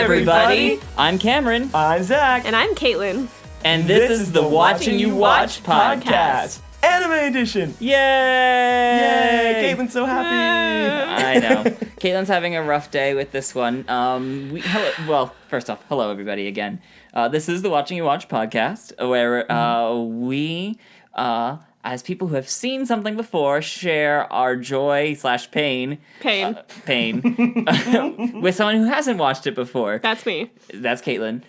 everybody. I'm Cameron. I'm Zach. And I'm Caitlin. And this is the Watching You Watch podcast. Anime edition. Yay! Yay! Caitlin's so happy. I know. Caitlin's having a rough day with this one. First off, hello everybody again. This is the Watching You Watch podcast, where we, as people who have seen something before, share our joy / pain. Pain with someone who hasn't watched it before. That's me. That's Caitlin.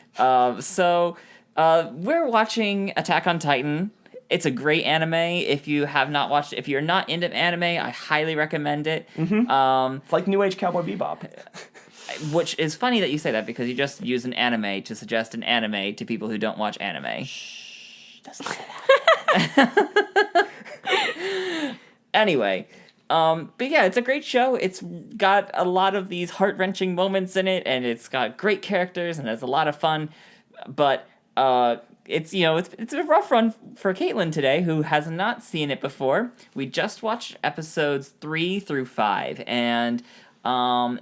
We're watching Attack on Titan. It's a great anime. If you have not watched it, if you're not into anime, I highly recommend it. Mm-hmm. It's like New Age Cowboy Bebop. Which is funny that you say that, because you just use an anime to suggest an anime to people who don't watch anime. Shh, doesn't say that. Anyway, but yeah, it's a great show. It's got a lot of these heart-wrenching moments in it, and it's got great characters, and it's a lot of fun. But it's a rough run for Caitlin today, who has not seen it before. We just watched episodes 3 through 5, and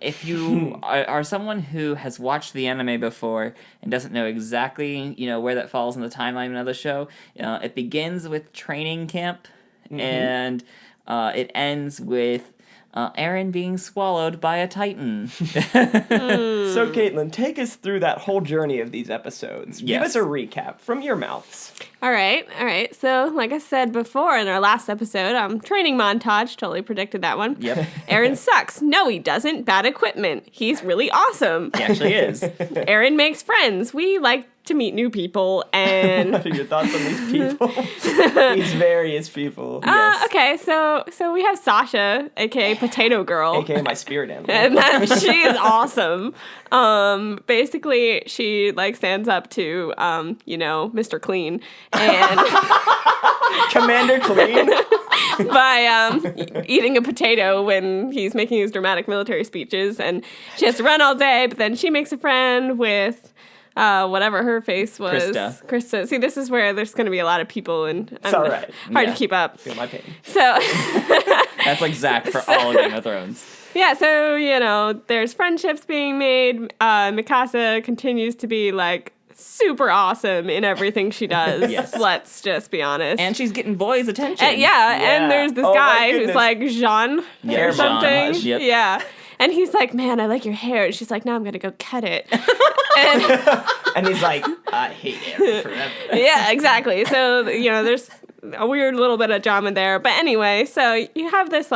if you are someone who has watched the anime before and doesn't know exactly where that falls in the timeline of the show, it begins with training camp, and it ends with Eren being swallowed by a Titan. So, Caitlin, take us through that whole journey of these episodes. Yes. Give us a recap from your mouths. All right. So, like I said before in our last episode, training montage, totally predicted that one. Yep. Eren sucks. No, he doesn't. Bad equipment. He's really awesome. He actually is. Eren makes friends. We like to meet new people, and What are your thoughts on these people? These various people. Yes. Okay, so we have Sasha, aka Potato Girl. AKA my spirit animal. And she is awesome. Basically, she stands up to Mr. Clean and Commander Clean. by eating a potato when he's making his dramatic military speeches, and she has to run all day. But then she makes a friend with whatever her face was. Krista. See, this is where there's going to be a lot of people, and It's all right. hard to keep up. Feel my pain. So That's like Zach for all of Game of Thrones. yeah, so there's friendships being made. Mikasa continues to be super awesome in everything she does. Yes. Let's just be honest. And she's getting boys' attention. Yeah, and there's this Oh, my guy who's goodness. like Jean Yeah, or Jean. something. Yep. Yeah. And he's like, man, I like your hair. And she's like, no, I'm going to go cut it. And he's like, I hate Eren forever. Yeah, exactly. So, there's a weird little bit of drama there. But anyway, so you have this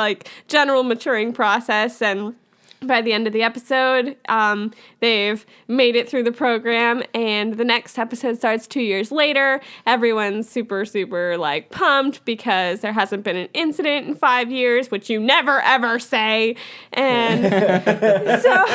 general maturing process, and by the end of the episode, they've made it through the program, and the next episode starts 2 years later. Everyone's super, super, pumped because there hasn't been an incident in 5 years, which you never, ever say. And so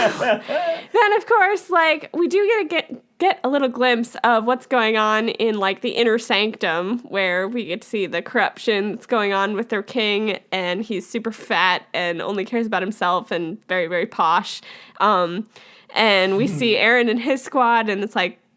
then, of course, we do get a little glimpse of what's going on in the inner sanctum, where we get to see the corruption that's going on with their king, and he's super fat and only cares about himself and very, very posh. And we see Eren and his squad, and it's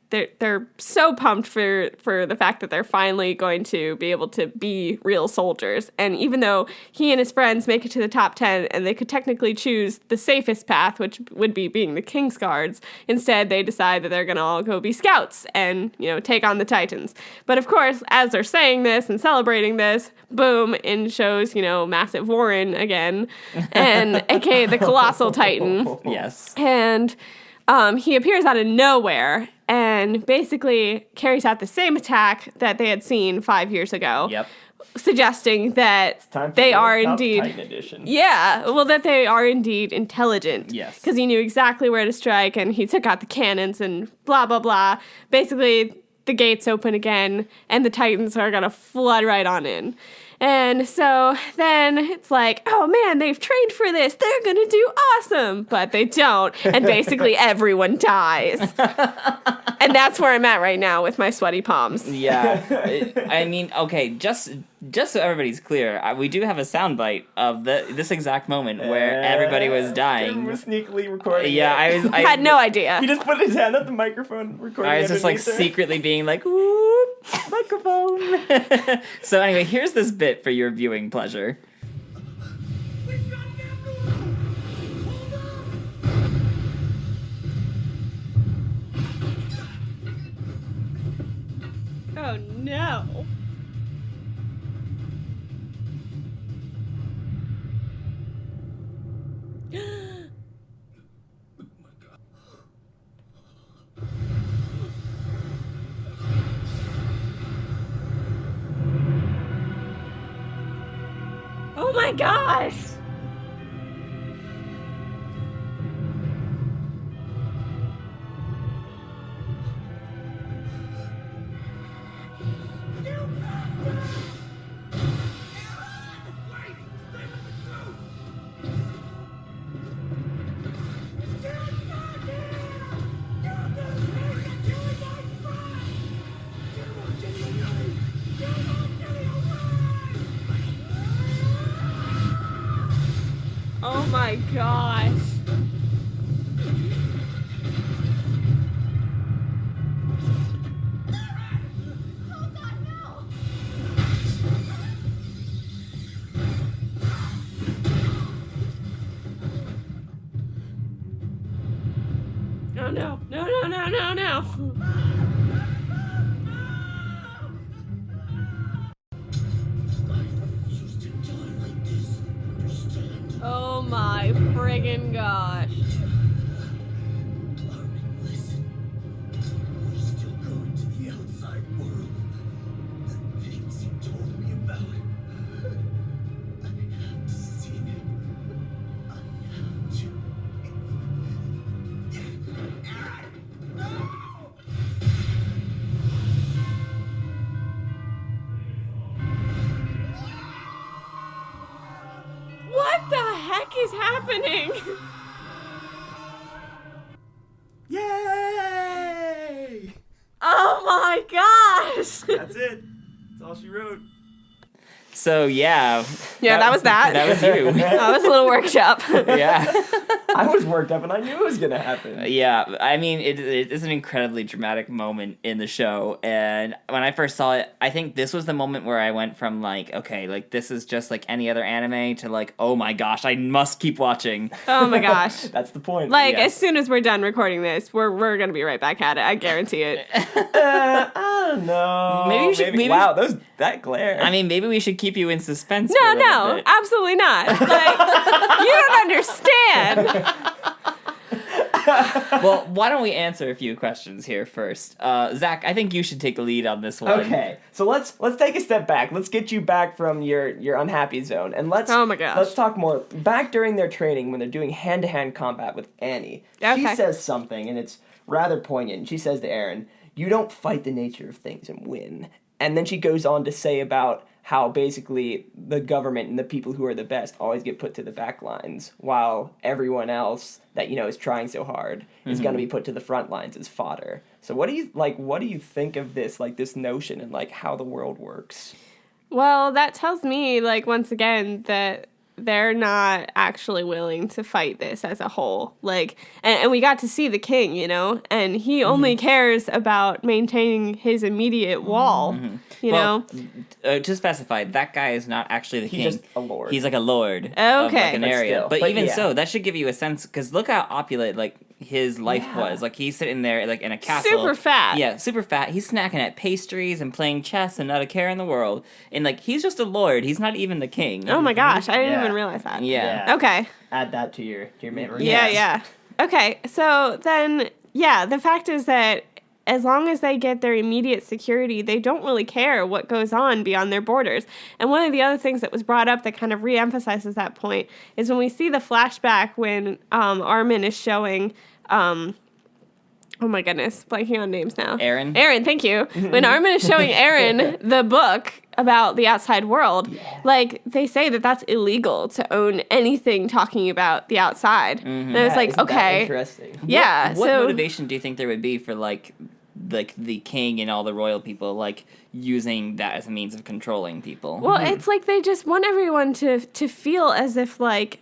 they're so pumped for the fact that they're finally going to be able to be real soldiers. And even though he and his friends make it to the top 10, and they could technically choose the safest path, which would be being the King's Guards, instead they decide that they're going to all go be scouts and, take on the Titans. But of course, as they're saying this and celebrating this, boom, in shows, Massive Warren again, and aka the Colossal Titan. Yes. And he appears out of nowhere and basically carries out the same attack that they had seen 5 years ago. Yep. Suggesting that they are indeed... Titan edition. Yeah, well, that they are indeed intelligent. Yes. Because he knew exactly where to strike, and he took out the cannons and blah, blah, blah. Basically, the gates open again, and the Titans are going to flood right on in. And so then it's oh man, they've trained for this. They're going to do awesome. But they don't. And basically everyone dies. And that's where I'm at right now with my sweaty palms. Yeah. Okay, just so everybody's clear, we do have a soundbite of this exact moment where everybody was dying. We're sneakily recording. Yeah, it. I had no idea. He just put his hand on the microphone, recording. I was just secretly being whoop, microphone. So anyway, here's this bit for your viewing pleasure. my gosh! Oh my gosh. Oh no, no, no, no, no, no. Oh my friggin' gosh. Listen, we're still going to the outside world. The things he told me about. I have to see it. I have to. Aaron! No! What the heck is happening? Yay! Oh my gosh! That's it. That's all she wrote. So yeah, Yeah, that was that. that was you. That was a little workshop. Yeah. I was worked up and I knew it was gonna happen. Yeah, I mean, it is an incredibly dramatic moment in the show, and when I first saw it, I think this was the moment where I went from like, okay, like this is just like any other anime to like, oh my gosh, I must keep watching. Oh my gosh. That's the point. Like, Yeah. as soon as we're done recording this, we're gonna be right back at it. I guarantee it. I don't know. Maybe you should- maybe- wow, that glare. I mean, maybe we should keep you in suspense. for No, a little no, bit. absolutely not. Like, you don't understand. Well, why don't we answer a few questions here first? Zach, I think you should take the lead on this one. Okay, so let's take a step back. Let's get you back from your unhappy zone, and let's Oh my gosh. let's talk more back during their training when they're doing hand-to-hand combat with Annie. She Okay. says something, and it's rather poignant. She says to Aaron, "You don't fight the nature of things and win." And then she goes on to say about how basically the government and the people who are the best always get put to the back lines, while everyone else that is trying so hard is going to be put to the front lines as fodder. So what do you think of this notion and like how the world works? Well, that tells me, like, once again, that they're not actually willing to fight this as a whole. Like, and we got to see the king, and he only cares about maintaining his immediate wall, you know? To specify, that guy is not actually the king. He's just a lord. He's like a lord of Okay. like an But area. still. But But even yeah. so, that should give you a sense, because look how opulent like his life Yeah. was. Like he's sitting there like in a castle. Super fat. Yeah, super fat. He's snacking at pastries and playing chess and not a care in the world. And like he's just a lord. He's not even the king. Oh my gosh, I didn't Yeah. even realize that. Yeah. Okay. Add that to your memory. Yeah, Yes. yeah. Okay, so then, yeah, the fact is that as long as they get their immediate security, they don't really care what goes on beyond their borders. And one of the other things that was brought up that kind of reemphasizes that point is when we see the flashback when Armin is showing, oh my goodness, blanking on names now. Aaron? Aaron, thank you. When Armin is showing Aaron the book about the outside world, like, they say that that's illegal to own anything talking about the outside. And I was like, isn't that okay. interesting. Yeah, What so motivation do you think there would be for like the king and all the royal people like using that as a means of controlling people? well, it's like they just want everyone to feel as if like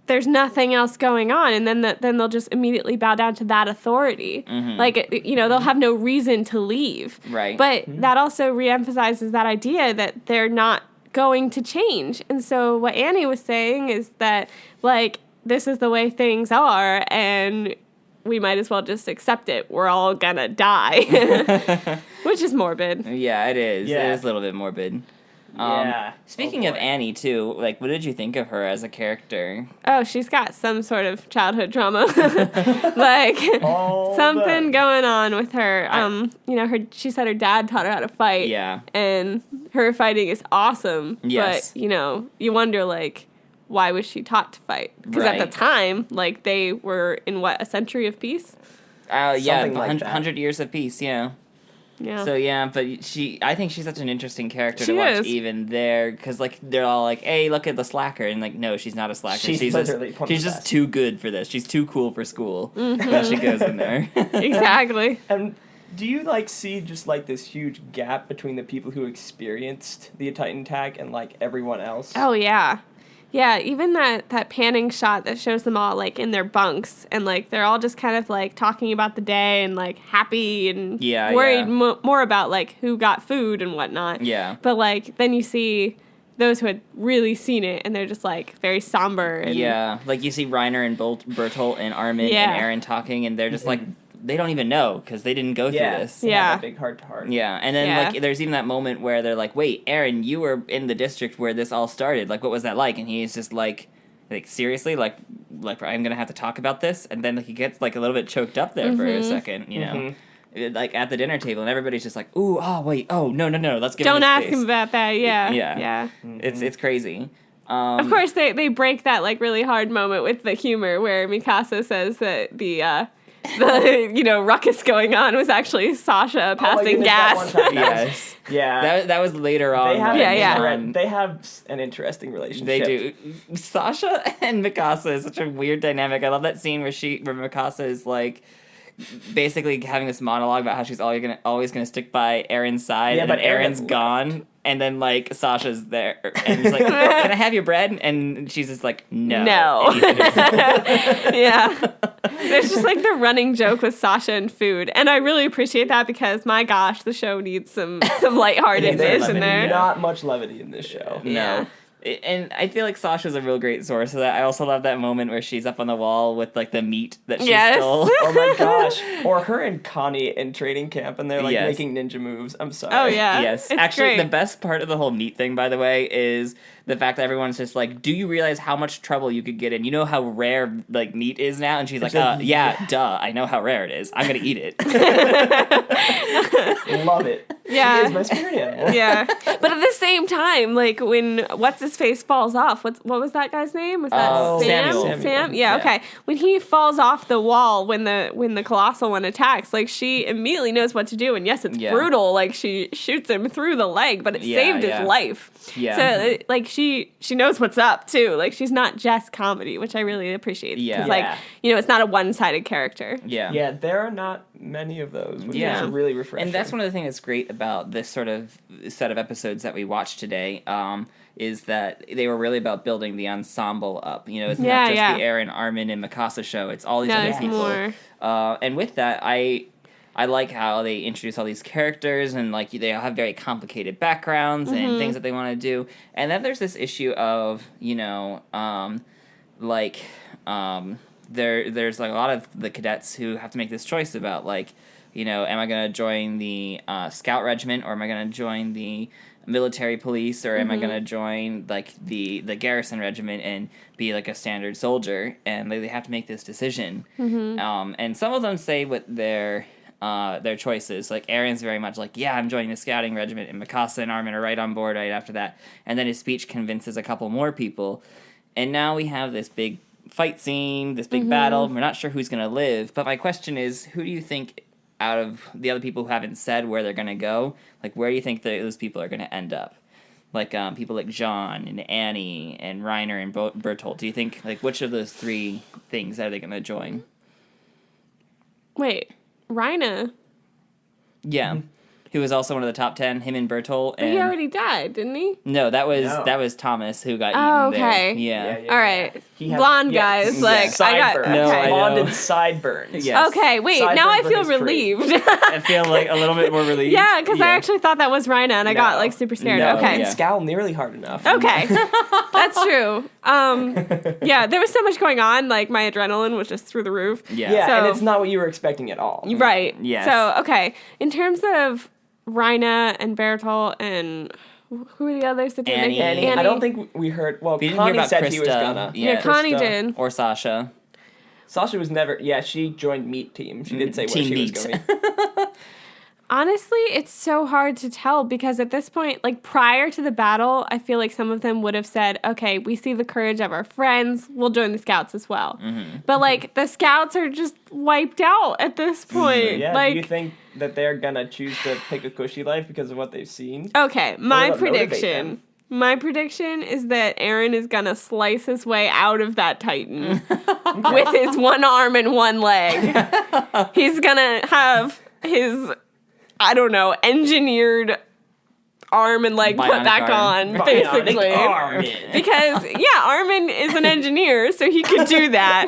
there's nothing else going on, and then they'll just immediately bow down to that authority. Like they'll have no reason to leave. Right. But that also reemphasizes that idea that they're not going to change. And so what Annie was saying is that like this is the way things are, and we might as well just accept it. We're all gonna die, which is morbid. Yeah, it is. Yeah. It is a little bit morbid. Speaking of Annie, too, like, what did you think of her as a character? Oh, she's got some sort of childhood trauma. Like, something going on with her. She said her dad taught her how to fight. Yeah. And her fighting is awesome. Yes. But, you wonder, like, why was she taught to fight? Because at the time, like, they were in, a century of peace? Something like 100 years of peace, yeah. Yeah. So but I think she's such an interesting character to She watch is. even there, because like they're all like, "Hey, look at the slacker," and like, no, she's not a slacker. She's literally one of she's the just best. too good for this. She's too cool for school. But she goes in there. Exactly. And do you see just this huge gap between the people who experienced the Titan attack and everyone else? Oh, yeah. Yeah, even that panning shot that shows them all, in their bunks, and, they're all just kind of, talking about the day and, happy and worried more about, who got food and whatnot. Yeah. But, then you see those who had really seen it, and they're just, very somber. And Yeah, you see Reiner and Bertolt and Armin Yeah. and Aaron talking, and they're just they don't even know, because they didn't go through this. They Yeah. have that big heart-to-heart. Yeah, and then, Yeah. there's even that moment where they're like, wait, Aaron, you were in the district where this all started. What was that like? And he's just seriously? I'm gonna have to talk about this? And then, he gets, a little bit choked up there for a second, you know? At the dinner table, and everybody's just like, ooh, oh, wait, oh, no, let's give Don't him ask space. him about that, yeah. Yeah. It's crazy. Of course, they break that, really hard moment with the humor where Mikasa says that the ruckus going on was actually Sasha passing gas. Yes. Yeah. That was later on. They have, Yeah. They have an interesting relationship. They do. Sasha and Mikasa is such a weird dynamic. I love that scene where Mikasa is basically having this monologue about how she's always gonna stick by Aaron's side, and but then Aaron's Aaron gone, and then Sasha's there, and he's like, "Can I have your bread?" And she's just like, "No." No. Yeah. There's just the running joke with Sasha and food. And I really appreciate that because my gosh, the show needs some lightheartedness There's in there. not much levity in this show. Yeah. No. And I feel Sasha's a real great source of that. I also love that moment where she's up on the wall with the meat that she Yes. stole. Oh my gosh. Or her and Connie in training camp and they're Yes. making ninja moves. I'm sorry. Oh, yeah. Yes. It's Actually, great. the best part of the whole meat thing, by the way, is the fact that everyone's just do you realize how much trouble you could get in? You know how rare, meat is now? And she's like, yeah, duh. I know how rare it is. I'm going to eat it. Love it. Yeah. She is my spirit animal. Yeah. But at the same time, when What's-His-Face falls off, what was that guy's name? Was that Sam? Samuel. Sam? Yeah, Yeah. okay. When he falls off the wall when the colossal one attacks, she immediately knows what to do. And yes, it's brutal. She shoots him through the leg, but it saved his life. Yeah. So she knows what's up too. She's not just comedy, which I really appreciate. Yeah. Because it's not a one-sided character. Yeah. Yeah, there are not many of those, which Yeah. is really refreshing. And that's one of the things that's great about this sort of set of episodes that we watched today, is that they were really about building the ensemble up. It's not just the Aaron, Armin, and Mikasa show. It's all these other there's people. more. And with that, I like how they introduce all these characters and they all have very complicated backgrounds and things that they want to do. And then there's this issue of there's a lot of the cadets who have to make this choice about am I going to join the scout regiment or am I going to join the military police or am I going to join the garrison regiment and be a standard soldier? And they have to make this decision. And some of them say what their choices. Aaron's very much yeah, I'm joining the scouting regiment, and Mikasa and Armin are right on board right after that. And then his speech convinces a couple more people. And now we have this big fight scene, this big battle. We're not sure who's going to live. But my question is, who do you think out of the other people who haven't said where they're going to go, where do you think those people are going to end up? People like John and Annie and Reiner and Bertolt. Do you think, which of those three things are they going to join? Wait, Rhina. Yeah. Who was also one of the top 10, him and Bertolt. But he already died, didn't he? No, that was Thomas who got Oh, eaten okay. there. Yeah. All right. He had- Blonde yes, guys. yes. I got. Sideburns. No, I Okay. know. Blonde and sideburns. Yes. Okay, wait. Now Sideburns I on feel his tree. relieved. I feel a little bit more relieved. Yeah, because I Yeah. actually thought that was Rhina, and I got No. super scared. No, Okay. yeah. Scowl nearly hard enough. Okay, that's true. Yeah, there was so much going on. My adrenaline was just through the roof. Yeah. Yeah, and So- it's not what you were expecting at all. Right. Yes. So okay, in terms of Rhina and Bertolt and Who are the others that did Annie. Annie. I don't think we heard. Well, We didn't hear Connie about said Krista. she was gonna. Yeah, Connie Krista. did. Or Sasha. Sasha was never. Yeah, she joined Meat Team. She didn't say where Team she Meat. was going. Honestly, it's so hard to tell because at this point, like prior to the battle, I feel like some of them would have said, okay, we see the courage of our friends, we'll join the scouts as well. But like the scouts are just wiped out at this point. Yeah. Like, Do you think that they're gonna choose to pick a cushy life because of what they've seen? okay, my Or motivate prediction. them? My prediction is that Aaron is gonna slice his way out of that Titan with his one arm and one leg. He's gonna have his, I don't know, engineered arm and leg put Bionic back arm. on, basically. Bionic Armin. Because, yeah, Armin is an engineer, so he could do that.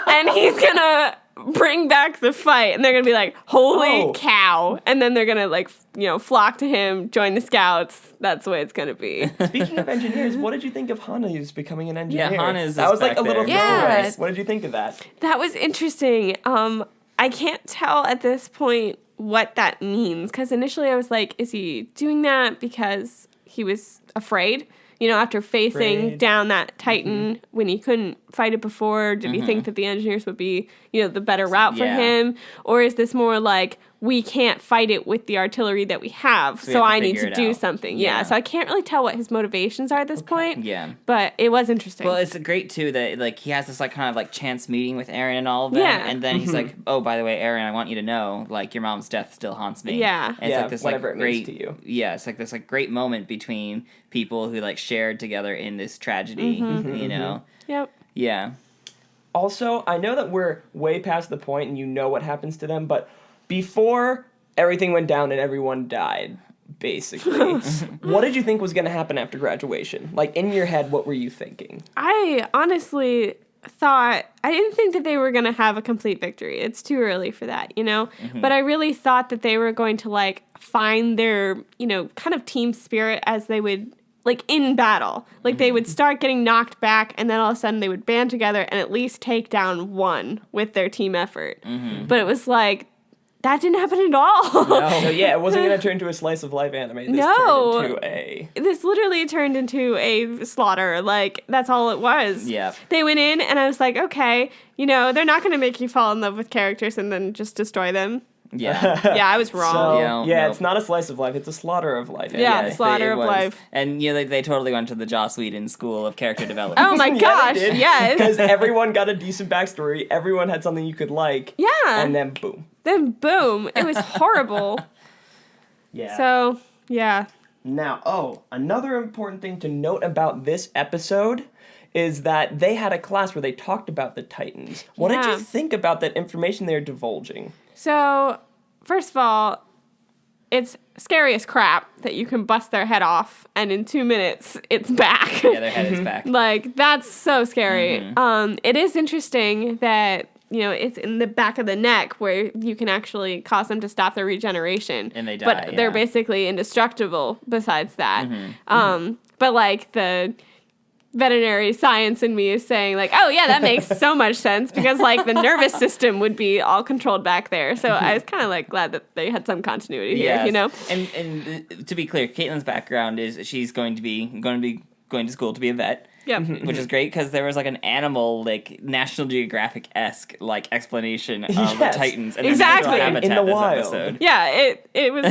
And he's gonna bring back the fight, and they're gonna be like, holy Oh. cow. And then they're gonna, like, flock to him, join the scouts. That's the way it's gonna be. Speaking of engineers, what did you think of Hana's becoming an engineer? Hana's that is was like back a little there. Yeah. surprise. What did you think of that? That was interesting. I can't tell at this point what that means, because initially I was like, is he doing that because he was afraid? After facing Afraid. down that Titan when he couldn't fight it before, did he think that the engineers would be, the better route for Yeah. him? Or is this more like, we can't fight it with the artillery that we have, we so have to I need figure to it do out. something. Yeah. Yeah, so I can't really tell what his motivations are at this point. Yeah. But it was interesting. Well, it's great too that like he has this like kind of like chance meeting with Aaron and all of them, Yeah. and then he's like, "Oh, by the way, Aaron, I want you to know, like your mom's death still haunts me." Yeah. And it's Yeah, like this whatever like it great, means to you. yeah, it's like this like great moment between people who like shared together in this tragedy, you know? Yep. Yeah. Also, I know that we're way past the point and you know what happens to them, but before everything went down and everyone died, basically, what did you think was going to happen after graduation? Like, in your head, what were you thinking? I honestly thought, I didn't think that they were going to have a complete victory. It's too early for that, But I really thought that they were going to, like, find their, kind of team spirit as they would, like, in battle. Like, they would start getting knocked back, and then all of a sudden they would band together and at least take down one with their team effort. But it was like, that didn't happen at all. So, yeah, it wasn't going to turn into a slice of life anime. This No. turned into a... This literally turned into a slaughter. Like, that's all it was. Yeah. They went in, and I was like, okay, they're not going to make you fall in love with characters and then just destroy them. Yeah. Yeah, I was wrong. So, Yeah, no. it's not a slice of life, it's a slaughter of life. Yeah, anime. slaughter it of was. life. And they totally went to the Joss Whedon School of Character Development. Oh my gosh, Because yes. everyone got a decent backstory, everyone had something you could like, Yeah. and then boom. Then boom, it was horrible. Yeah. So, yeah. Now, another important thing to note about this episode is that they had a class where they talked about the Titans. What did Yeah. you think about that information they're divulging? So, first of all, it's scary as crap that you can bust their head off and in 2 minutes it's back. Yeah, their head is back. Like, that's so scary. It is interesting that, it's in the back of the neck where you can actually cause them to stop their regeneration. And they die, But they're yeah. basically indestructible besides that. But, like, the veterinary science in me is saying, like, oh, yeah, that makes so much sense because, like, the nervous system would be all controlled back there. So I was kind of, like, glad that they had some continuity here, Yes. And to be clear, Caitlin's background is she's going to be going to school to be a vet. Yep. Which is great because there was like an animal, like National Geographic-esque like explanation of Yes. the Titans and Exactly. their natural In habitat the this wild. episode. Yeah, it was,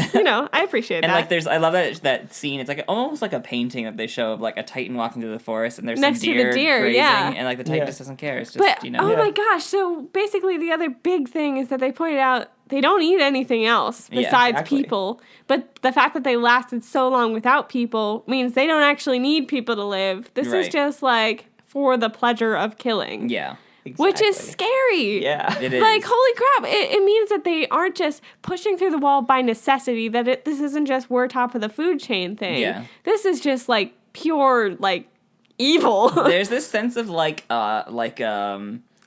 I appreciate And that. like I love that scene. It's like almost like a painting that they show of like a Titan walking through the forest and there's Next to some the deer, deer, grazing, yeah. and like the Titan Yeah. just doesn't care. It's just But, Yeah. oh my gosh, so basically the other big thing is that they pointed out they don't eat anything else Yeah, besides exactly. people. But the fact that they lasted so long without people means they don't actually need people to live. This is Right. just like for the pleasure of killing. Yeah. Which is Exactly. scary. Yeah. It is. Like, holy crap. It means that they aren't just pushing through the wall by necessity, that this isn't just we're top of the food chain thing. Yeah. This is just like pure, like, evil. There's this sense of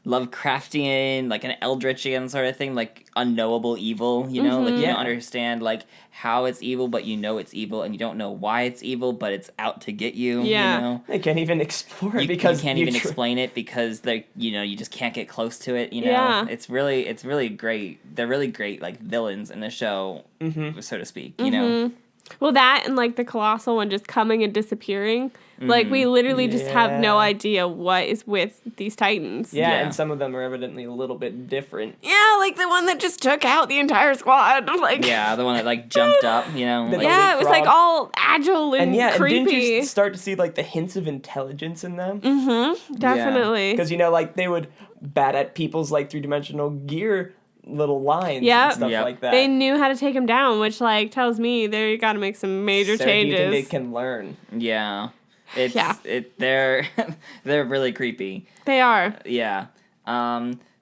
Lovecraftian, like an Eldritchian sort of thing, like unknowable evil, you know? Like you don't understand like how it's evil, but you know it's evil and you don't know why it's evil, but it's out to get you, Yeah. you know? They can't even explore it You because can't even explain it because you just can't get close to it, you know? Yeah. It's really great. They're really great like villains in the show, so to speak, you know? Well, that and, like, the colossal one just coming and disappearing. Like, we literally just have no Yeah. idea what is with these Titans. Yeah, Yeah. and some of them are evidently a little bit different. Yeah, like the one that just took out the entire squad. Like, Yeah, the one that like jumped up, you know. The- Like, yeah, it was like Frog. all agile and, And yeah, and creepy. didn't you start to see like the hints of intelligence in them? Definitely. Because you know, like they would bat at people's like 3-dimensional gear little lines Yep. and stuff Yep. like that. They knew how to take him down, which like tells me they got to make some major Sarah, changes. do you think they can learn? yeah. It's Yeah. they're they're really creepy. They are. Yeah.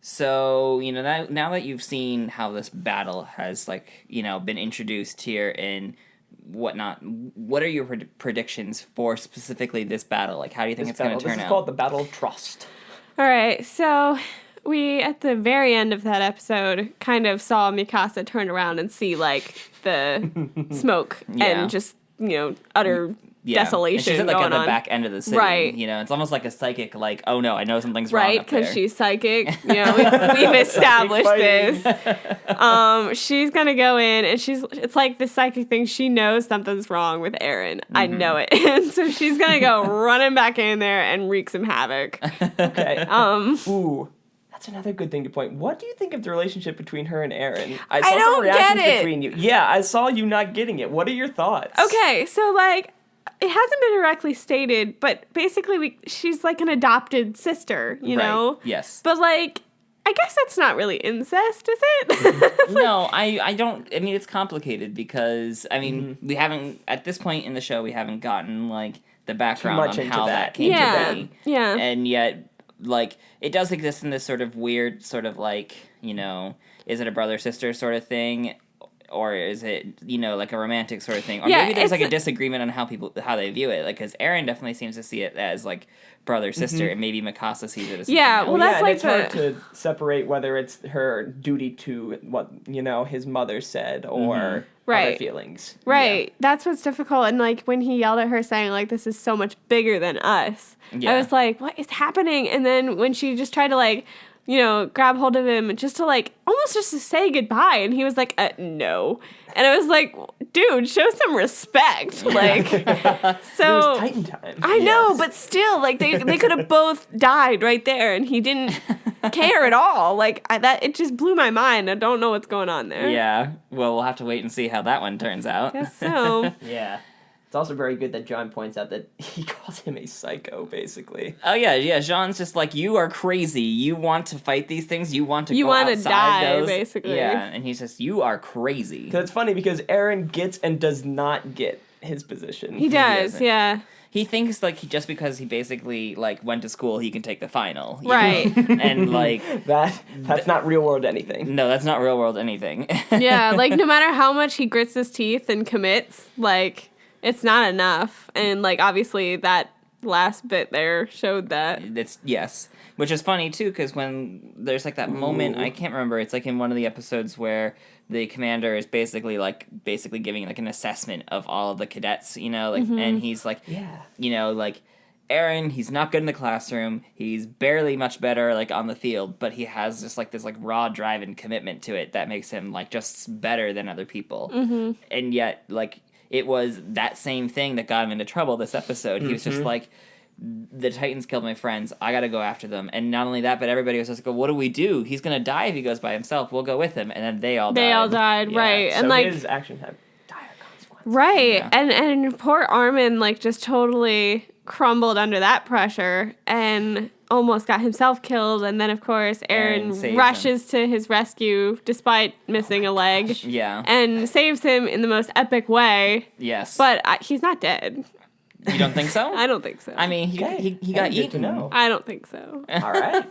So, you know, now that you've seen how this battle has, like, you know, been introduced here and whatnot, what are your predictions for specifically this battle? Like, how do you think This it's going battle. to turn This is out? called the Battle of Trust. All right, so we at the very end of that episode kind of saw Mikasa turn around and see like the smoke Yeah. and just utter Yeah. And desolation she's at, like, going at the on. back end of the city. Right. You know, it's almost like a psychic, like, oh no, I know something's wrong Right, up there. because she's psychic. We've established fighting. this. She's gonna go in, and it's like the psychic thing. She knows something's wrong with Eren. I know it, and so she's gonna go running back in there and wreak some havoc. Okay. Ooh. That's another good thing to point. What do you think of the relationship between her and Eren? I saw don't some reactions get it. between you. Yeah, I saw you not getting it. What are your thoughts? Okay, so like. It hasn't been directly stated, but basically she's like an adopted sister, you Right. know? Yes. But like, I guess that's not really incest, is it? No, I don't. I mean, it's complicated because I mean, Mm-hmm. we haven't at this point in the show we haven't gotten like the background much on into how that. that came Yeah, to be. yeah. And yet, like, it does exist in this sort of weird, sort of like, you know, is it a brother sister sort of thing, or is it, you know, like a romantic sort of thing, or Yeah, maybe there's like a it's- disagreement on how they view it, like because Eren definitely seems to see it as like brother sister, and maybe Mikasa sees it as something Yeah, else. well, yeah, that's and like it's hard to separate whether it's her duty to what his mother said or other Right. feelings. Right. That's what's difficult. And like when he yelled at her saying like this is so much bigger than us. Yeah. I was like, what is happening? And then when she just tried to like, grab hold of him just to like almost just to say goodbye, and he was like, no. And I was like, dude, show some respect. Like It was so Titan time. I know, Yes. but still, like they could have both died right there, and he didn't care at all. Like it just blew my mind. I don't know what's going on there. Yeah, well, we'll have to wait and see how that one turns out. Guess so. Yeah. It's also very good that John points out that he calls him a psycho, basically. Oh yeah. Jean's just like, you are crazy. You want to fight these things. You want to You go wanna outside die, those. basically. Yeah, and he's just, you are crazy. Because it's funny because Eren gets and does not get his position. He does, doesn't. yeah. He thinks like just because he basically like went to school, he can take the final. you Right. know? And like, That's not real world anything. no, that's not real world anything. Yeah, like no matter how much he grits his teeth and commits, like it's not enough. And like obviously that last bit there showed that. It's yes, which is funny too, because when there's like that moment, I can't remember. It's like in one of the episodes where the commander is basically giving like an assessment of all of the cadets, you know, like, and he's like, Yeah. you know, like Eren, he's not good in the classroom. He's barely much better like on the field, but he has just like this like raw drive and commitment to it that makes him like just better than other people. And yet, like, it was that same thing that got him into trouble this episode. He was just like, the Titans killed my friends. I gotta go after them. And not only that, but everybody was just like, what do we do? He's gonna die if he goes by himself. We'll go with him. And then they all died. They all died, Yeah. right. So And like his actions have dire consequences. right. Yeah. And poor Armin like just totally crumbled under that pressure and almost got himself killed. And then of course Eren saves Eren rushes to his rescue despite missing a leg. Yeah. And saves him in the most epic way. Yes. But he's not dead. you don't think so? I don't think so. I mean, Okay. he got Good eaten. to know. I don't think so. All right.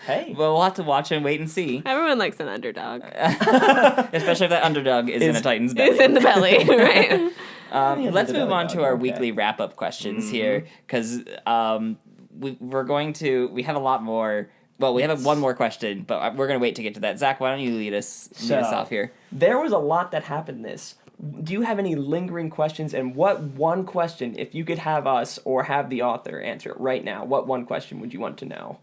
Hey. Well, we'll have to watch and wait and see. Everyone likes an underdog. Especially if that underdog is in a Titan's belly. It's in the belly, right? Let's Underdog move on to dog, our okay. weekly wrap-up questions here, because we have a lot more. Well, we have one more question, but we're going to wait to get to that. Zach, why don't you lead us off here? There was a lot that happened this. Do you have any lingering questions? And what one question, if you could have us or have the author answer it right now, what one question would you want to know?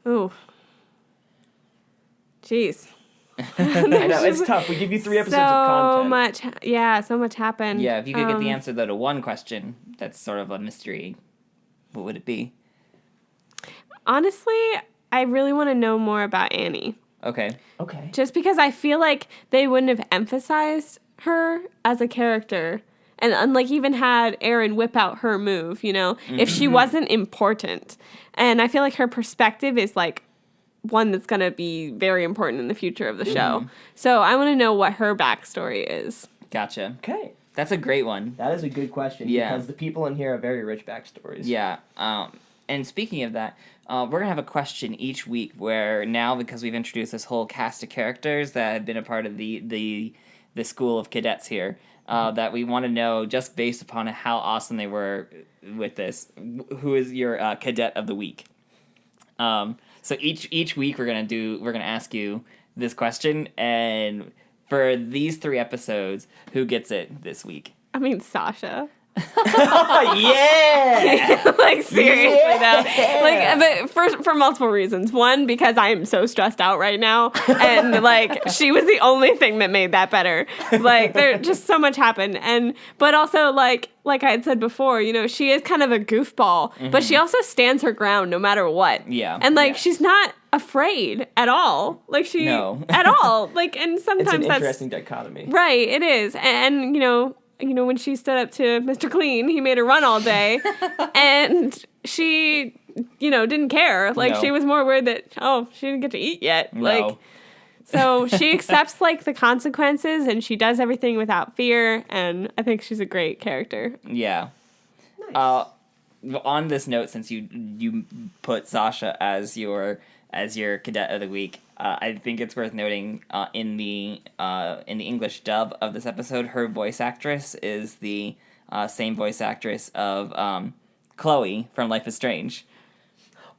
Ooh. Jeez. I know, it's tough. We give you 3 episodes of content. So much happened. Yeah, if you could get the answer though to one question, that's sort of a mystery. What would it be? Honestly, I really want to know more about Annie. Okay. Okay. Just because I feel like they wouldn't have emphasized her as a character. And like even had Aaron whip out her move, if she wasn't important. And I feel like her perspective is like one that's going to be very important in the future of the show. So I want to know what her backstory is. Gotcha. Okay. That's a great one. That is a good question. Yeah. Because the people in here have very rich backstories. Yeah. And speaking of that, we're going to have a question each week where now, because we've introduced this whole cast of characters that had been a part of the school of cadets here, that we want to know, just based upon how awesome they were with this, who is your cadet of the week? So each week we're gonna ask you this question, and for these 3 episodes, who gets it this week? I mean, Sasha. Yeah! Like, seriously, though. Like, but for multiple reasons. One, because I am so stressed out right now, and, like, she was the only thing that made that better. Like, there just so much happened. But also, like I had said before, she is kind of a goofball, but she also stands her ground no matter what. Yeah. And, like, she's not afraid at all. Like, No. at all. Like, and sometimes It's an that's... interesting dichotomy. Right, it is. And when she stood up to Mr. Clean, he made her run all day, and she, didn't care. Like, No. she was more worried that, she didn't get to eat yet. No. Like, so she accepts, like, the consequences, and she does everything without fear, and I think she's a great character. Yeah. Nice. On this note, since you put Sasha as your cadet of the week, I think it's worth noting in the English dub of this episode, her voice actress is the same voice actress of Chloe from Life is Strange.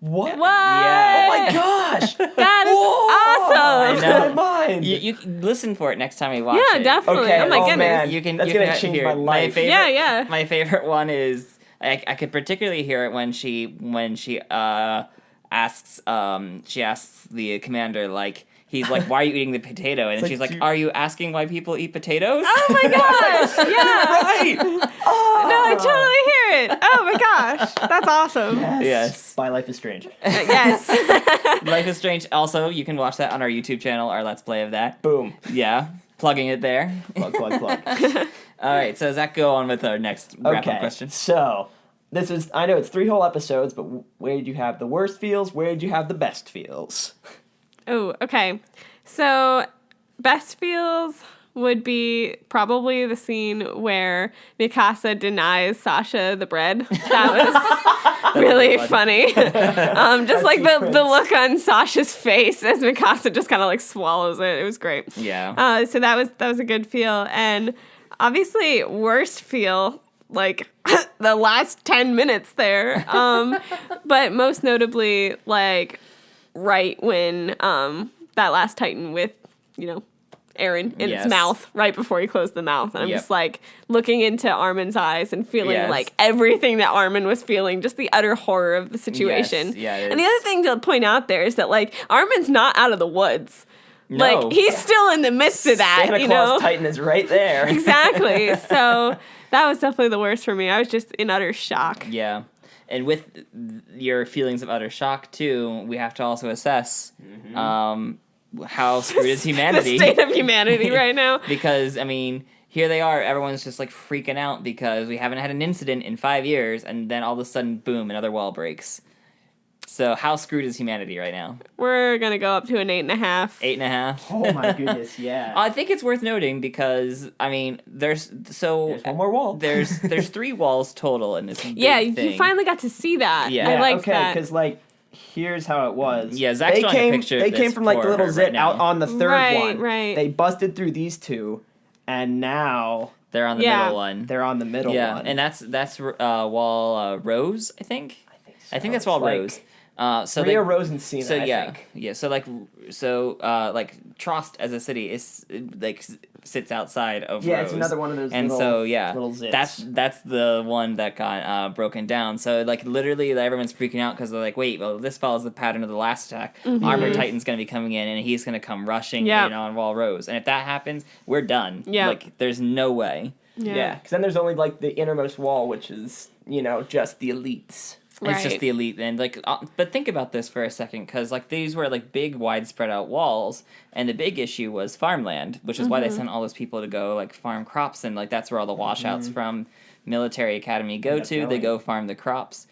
What? What? Yeah. Oh my gosh! That is I awesome! know. My mind. You can listen for it next time we watch Yeah, it. definitely. Okay, Oh my oh, goodness. man. You can. That's you gonna can change hear my it. life. Favorite, Yeah. My favorite one is I could particularly hear it when she asks the commander, like, he's like, "Why are you eating the potato?" And It's she's like, like, "Are you asking why people eat potatoes?" Oh my gosh! Yeah. Right. No, I totally hear it. Oh my gosh, that's awesome. Yes. My Life is Strange. Yes. Life is Strange. Also, you can watch that on our YouTube channel, our Let's Play of that. Boom. Yeah, plugging it there. Plug. All right, so Zach, go on with our next wrap-up question. So I know it's 3 whole episodes, but where did you have the worst feels? Where did you have the best feels? Oh, okay. So, best feels would be probably the scene where Mikasa denies Sasha the bread. That was really funny. Just like the look on Sasha's face as Mikasa just kind of like swallows it. It was great. Yeah. So that was a good feel. And obviously, worst feel, like the last 10 minutes there. But most notably, like right when that last Titan with, Aaron in Yes. its mouth right before he closed the mouth. And I'm Yep. just like looking into Armin's eyes and feeling Yes. like everything that Armin was feeling, just the utter horror of the situation. Yes. Yeah, it And the is. other thing to point out there is that like Armin's not out of the woods. No. Like he's still in the midst of that, Santa Claus Titan is right there. Exactly. So that was definitely the worst for me. I was just in utter shock. Yeah. And with your feelings of utter shock, too, we have to also assess how screwed is humanity. The state of humanity right now. Because, I mean, here they are, everyone's just, like, freaking out because we haven't had an incident in 5 years, and then all of a sudden, boom, another wall breaks. So how screwed is humanity right now? We're going to go up to an 8.5. 8.5? Oh my goodness, yeah. I think it's worth noting because, I mean, there's one more wall. There's 3 walls total in this big Yeah, thing. you finally got to see that. Yeah. I like okay, that. because like here's how it was. Yeah, Zach's they drawing a came. picture of They this came from like for the little her zit right now. out on the third Right, one. right. They busted through these 2, and now They're on the Yeah. middle one. they're on the middle Yeah, one. and that's wall Rose, I think. I think that's wall It's like Rose. So Maria they, Rose and Cena. So I yeah, think. yeah. So like Trost as a city is like sits outside of Yeah, Rose. it's another one of those and little, so, yeah, little zits. that's the one that got broken down. So, like, literally, everyone's freaking out because they're like, wait, well, this follows the pattern of the last attack. Armor Titan's going to be coming in, and he's going to come rushing in on Wall Rose. And if that happens, we're done. Yeah. Like, there's no way. Yeah, because then there's only, like, the innermost wall, which is, just the elites. It's just Right. the elite, and like, but think about this for a second, because like these were like big, wide spread out walls, and the big issue was farmland, which is why they sent all those people to go like farm crops, and like that's where all the washouts from military academy go to. They go farm the crops,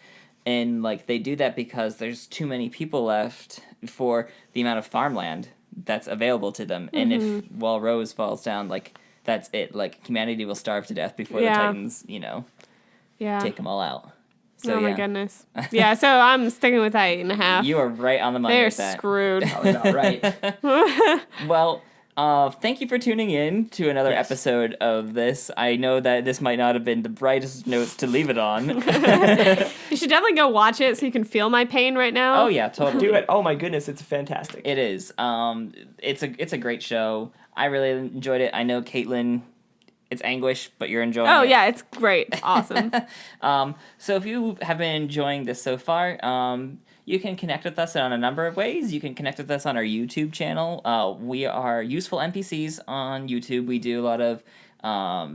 and like they do that because there's too many people left for the amount of farmland that's available to them, and if Wall Rose falls down, like that's it. Like humanity will starve to death before the Titans, Yeah. take them all out. So, oh my goodness. Yeah, so I'm sticking with that 8.5. You are right on the money They're with that. screwed. That was about right. Well, thank you for tuning in to another episode of this. I know that this might not have been the brightest notes to leave it on. You should definitely go watch it so you can feel my pain right now. Oh yeah, totally. Do it. Oh my goodness, it's fantastic. It is. It's a great show. I really enjoyed it. I know Caitlin. It's anguish, but you're enjoying it. Oh, yeah, it's great. Awesome. So if you have been enjoying this so far, you can connect with us on a number of ways. You can connect with us on our YouTube channel. We are Useful NPCs on YouTube. We do a lot of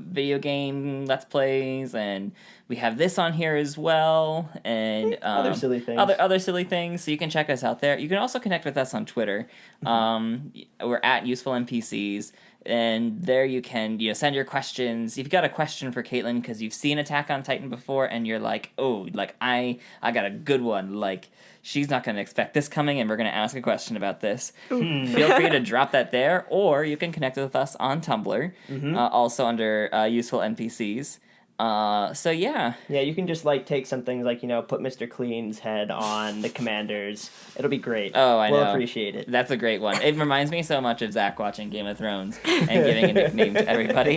video game Let's Plays, and we have this on here as well, and Other silly things. Other silly things. So you can check us out there. You can also connect with us on Twitter. We're at Useful NPCs. And there you can, send your questions. If you've got a question for Caitlin because you've seen Attack on Titan before and you're like, oh, like I got a good one. Like, she's not going to expect this coming and we're going to ask a question about this. Feel free to drop that there, or you can connect with us on Tumblr, also under Useful NPCs. So yeah. Yeah, you can just take some things like, put Mr. Clean's head on the commanders. It'll be great. Oh, I know. We'll appreciate it. That's a great one. It reminds me so much of Zach watching Game of Thrones and giving a nickname to everybody.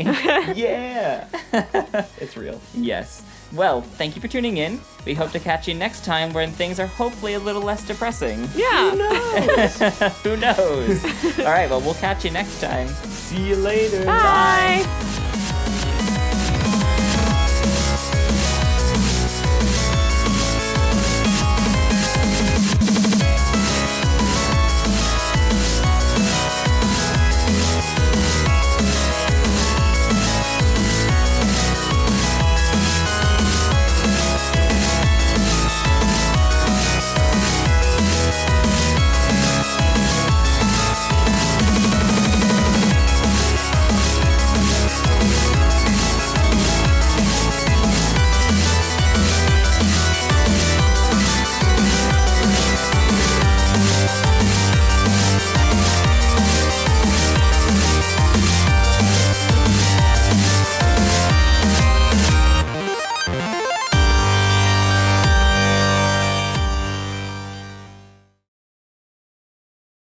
Yeah. It's real. Yes. Well, thank you for tuning in. We hope to catch you next time when things are hopefully a little less depressing. Yeah. Who knows? All right, well, we'll catch you next time. See you later. Bye.